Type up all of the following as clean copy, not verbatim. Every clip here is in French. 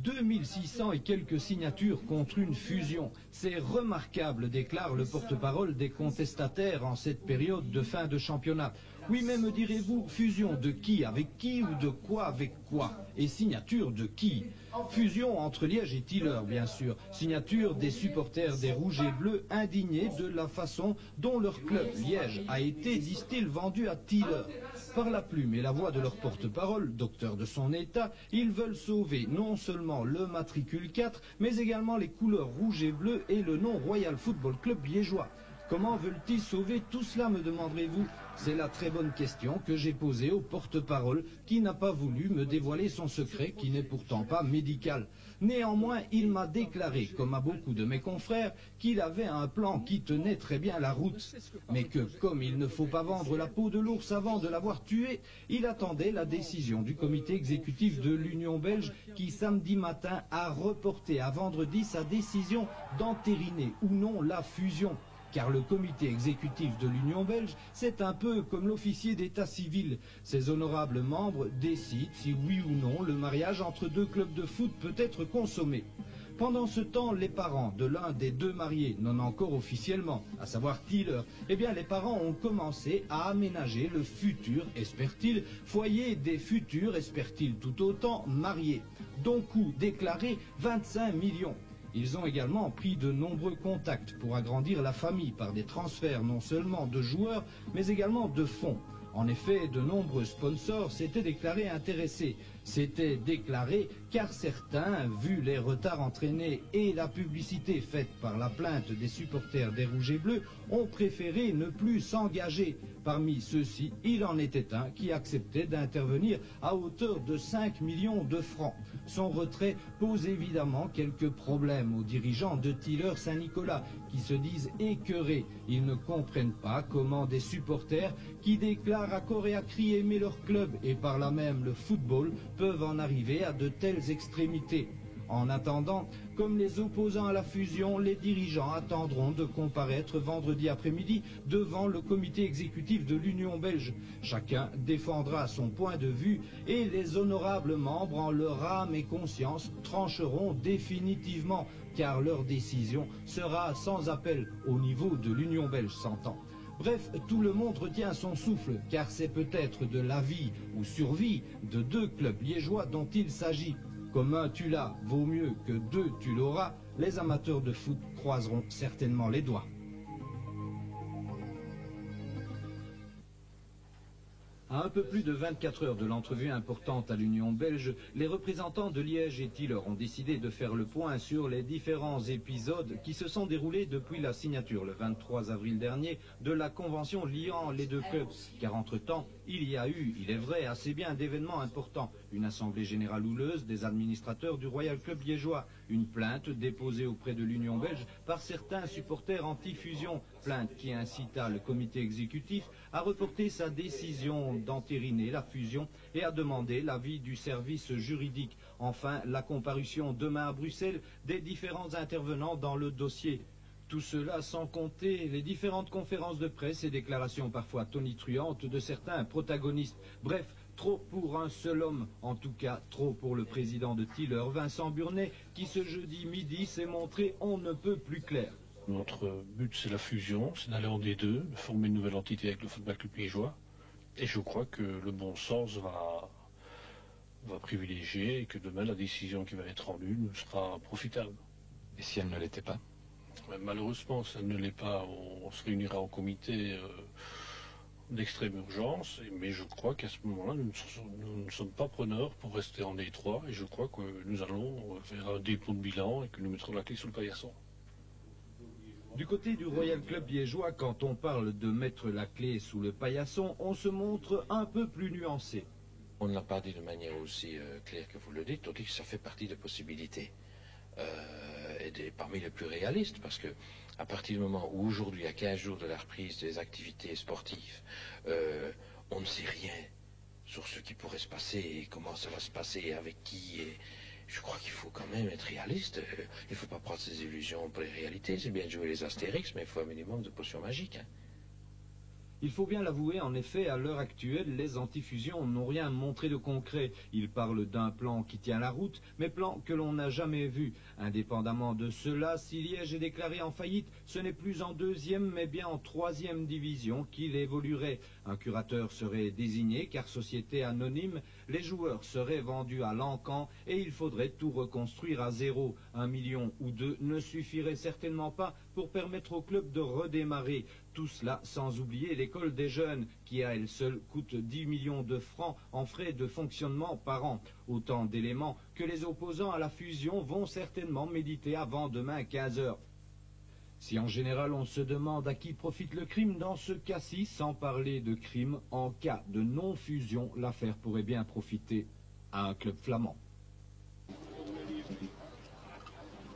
2600 et quelques signatures contre une fusion. C'est remarquable, déclare le porte-parole des contestataires en cette période de fin de championnat. Oui, mais me direz-vous, fusion de qui avec qui ou de quoi avec quoi? Et signature de qui? Fusion entre Liège et Tilleur, bien sûr. Signature des supporters des Rouges et Bleus indignés de la façon dont leur club, Liège, a été, disent-ils, vendu à Tilleur. Par la plume et la voix de leur porte-parole, docteur de son état, ils veulent sauver non seulement le matricule 4, mais également les couleurs rouge et bleu et le nom Royal Football Club liégeois. Comment veulent-ils sauver tout cela, me demanderez-vous? C'est la très bonne question que j'ai posée au porte-parole qui n'a pas voulu me dévoiler son secret qui n'est pourtant pas médical. Néanmoins, il m'a déclaré, comme à beaucoup de mes confrères, qu'il avait un plan qui tenait très bien la route. Mais que, comme il ne faut pas vendre la peau de l'ours avant de l'avoir tué, il attendait la décision du comité exécutif de l'Union belge qui, samedi matin, a reporté à vendredi sa décision d'entériner ou non la fusion. Car le comité exécutif de l'Union belge, c'est un peu comme l'officier d'état civil. Ses honorables membres décident si oui ou non le mariage entre deux clubs de foot peut être consommé. Pendant ce temps, les parents de l'un des deux mariés, non encore officiellement, à savoir Tilleur, eh bien les parents ont commencé à aménager le futur, espère-t-il, foyer des futurs, espère-t-il tout autant, mariés. Dont coût déclaré 25 millions. Ils ont également pris de nombreux contacts pour agrandir la famille par des transferts non seulement de joueurs, mais également de fonds. En effet, de nombreux sponsors s'étaient déclarés intéressés. C'était déclaré car certains, vu les retards entraînés et la publicité faite par la plainte des supporters des Rouges et Bleus, ont préféré ne plus s'engager. Parmi ceux-ci, il en était un qui acceptait d'intervenir à hauteur de 5 millions de francs. Son retrait pose évidemment quelques problèmes aux dirigeants de Tilleur Saint-Nicolas qui se disent écœurés. Ils ne comprennent pas comment des supporters qui déclarent à corps et à cri aimer leur club et par là même le football peuvent en arriver à de telles extrémités. En attendant, comme les opposants à la fusion, les dirigeants attendront de comparaître vendredi après-midi devant le comité exécutif de l'Union belge. Chacun défendra son point de vue et les honorables membres, en leur âme et conscience, trancheront définitivement, car leur décision sera sans appel au niveau de l'Union belge, s'entend. Bref, tout le monde retient son souffle, car c'est peut-être de la vie ou survie de deux clubs liégeois dont il s'agit. Comme un tu l'as vaut mieux que deux tu l'auras, les amateurs de foot croiseront certainement les doigts. À un peu plus de 24 heures de l'entrevue importante à l'Union belge, les représentants de Liège et Tilleur ont décidé de faire le point sur les différents épisodes qui se sont déroulés depuis la signature le 23 avril dernier de la convention liant les deux clubs. Car entre-temps, il y a eu, il est vrai, assez bien d'événements importants. Une assemblée générale houleuse des administrateurs du Royal Club liégeois, une plainte déposée auprès de l'Union belge par certains supporters anti-fusion, plainte qui incita le comité exécutif à reporter sa décision d'entériner la fusion et à demander l'avis du service juridique. Enfin, la comparution demain à Bruxelles des différents intervenants dans le dossier. Tout cela sans compter les différentes conférences de presse et déclarations parfois tonitruantes de certains protagonistes. Bref, trop pour un seul homme, en tout cas trop pour le président de Tilleur, Vincent Burnet, qui ce jeudi midi s'est montré on ne peut plus clair. Notre but c'est la fusion, c'est d'aller en D2, de former une nouvelle entité avec le football club liégeois. Et je crois que le bon sens va privilégier et que demain la décision qui va être rendue nous sera profitable. Et si elle ne l'était pas? Malheureusement, ça ne l'est pas. On se réunira en comité d'extrême urgence, mais je crois qu'à ce moment-là, nous ne sommes pas preneurs pour rester en étroit, et je crois que nous allons faire un dépôt de bilan et que nous mettrons la clé sous le paillasson. Du côté du Royal Club liégeois, quand on parle de mettre la clé sous le paillasson, on se montre un peu plus nuancé. On ne l'a pas dit de manière aussi claire que vous le dites, on dit que ça fait partie des possibilités. Et parmi les plus réalistes, parce que à partir du moment où aujourd'hui, à 15 jours de la reprise des activités sportives, on ne sait rien sur ce qui pourrait se passer et comment ça va se passer et avec qui. Et je crois qu'il faut quand même être réaliste. Il ne faut pas prendre ses illusions pour les réalités. C'est bien de jouer les astérix, mais il faut un minimum de potions magiques. Il faut bien l'avouer, en effet, à l'heure actuelle, les antifusions n'ont rien montré de concret. Ils parlent d'un plan qui tient la route, mais plan que l'on n'a jamais vu. Indépendamment de cela, si Liège est déclaré en faillite, ce n'est plus en 2e, mais bien en 3e division qu'il évoluerait. Un curateur serait désigné, car société anonyme, les joueurs seraient vendus à l'encan et il faudrait tout reconstruire à zéro. 1 million ou 2 ne suffirait certainement pas pour permettre au club de redémarrer. Tout cela sans oublier l'école des jeunes, qui à elle seule coûte 10 millions de francs en frais de fonctionnement par an. Autant d'éléments que les opposants à la fusion vont certainement méditer avant demain 15 h. Si en général on se demande à qui profite le crime, dans ce cas-ci, sans parler de crime, en cas de non-fusion, l'affaire pourrait bien profiter à un club flamand.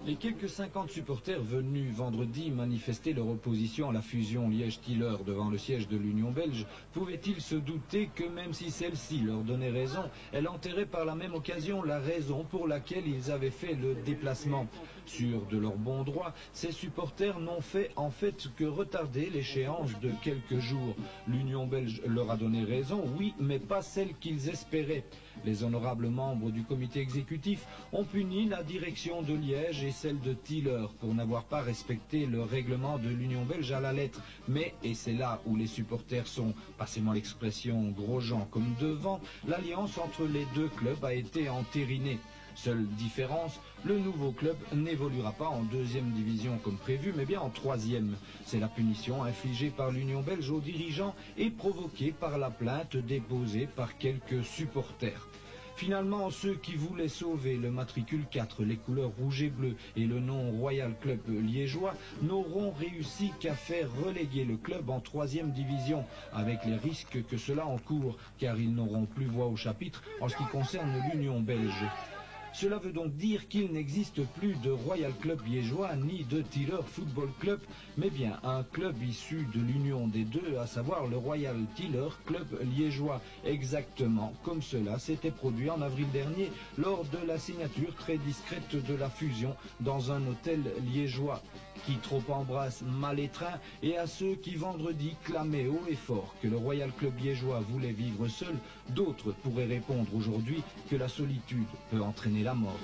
Les quelques 50 supporters venus vendredi manifester leur opposition à la fusion Liège-Tiller devant le siège de l'Union belge pouvaient-ils se douter que même si celle-ci leur donnait raison, elle enterrait par la même occasion la raison pour laquelle ils avaient fait le déplacement. Sûrs de leur bon droit, ces supporters n'ont fait en fait que retarder l'échéance de quelques jours. L'Union belge leur a donné raison, oui, mais pas celle qu'ils espéraient. Les honorables membres du comité exécutif ont puni la direction de Liège et celle de Tiller pour n'avoir pas respecté le règlement de l'Union belge à la lettre. Mais, et c'est là où les supporters sont, passez-moi l'expression, gros gens comme devant, l'alliance entre les deux clubs a été entérinée. Seule différence, le nouveau club n'évoluera pas en 2e division comme prévu, mais bien en 3e. C'est la punition infligée par l'Union belge aux dirigeants et provoquée par la plainte déposée par quelques supporters. Finalement, ceux qui voulaient sauver le matricule 4, les couleurs rouge et bleu et le nom Royal Club liégeois n'auront réussi qu'à faire reléguer le club en 3e division, avec les risques que cela encourt, car ils n'auront plus voix au chapitre en ce qui concerne l'Union belge. Cela veut donc dire qu'il n'existe plus de Royal Club liégeois ni de Tiller Football Club, mais bien un club issu de l'union des deux, à savoir le Royal Tiller Club liégeois, exactement comme cela s'était produit en avril dernier lors de la signature très discrète de la fusion dans un hôtel liégeois. Qui trop embrasse mal étreint, et à ceux qui vendredi clamaient haut et fort que le Royal Club liégeois voulait vivre seul, d'autres pourraient répondre aujourd'hui que la solitude peut entraîner la mort.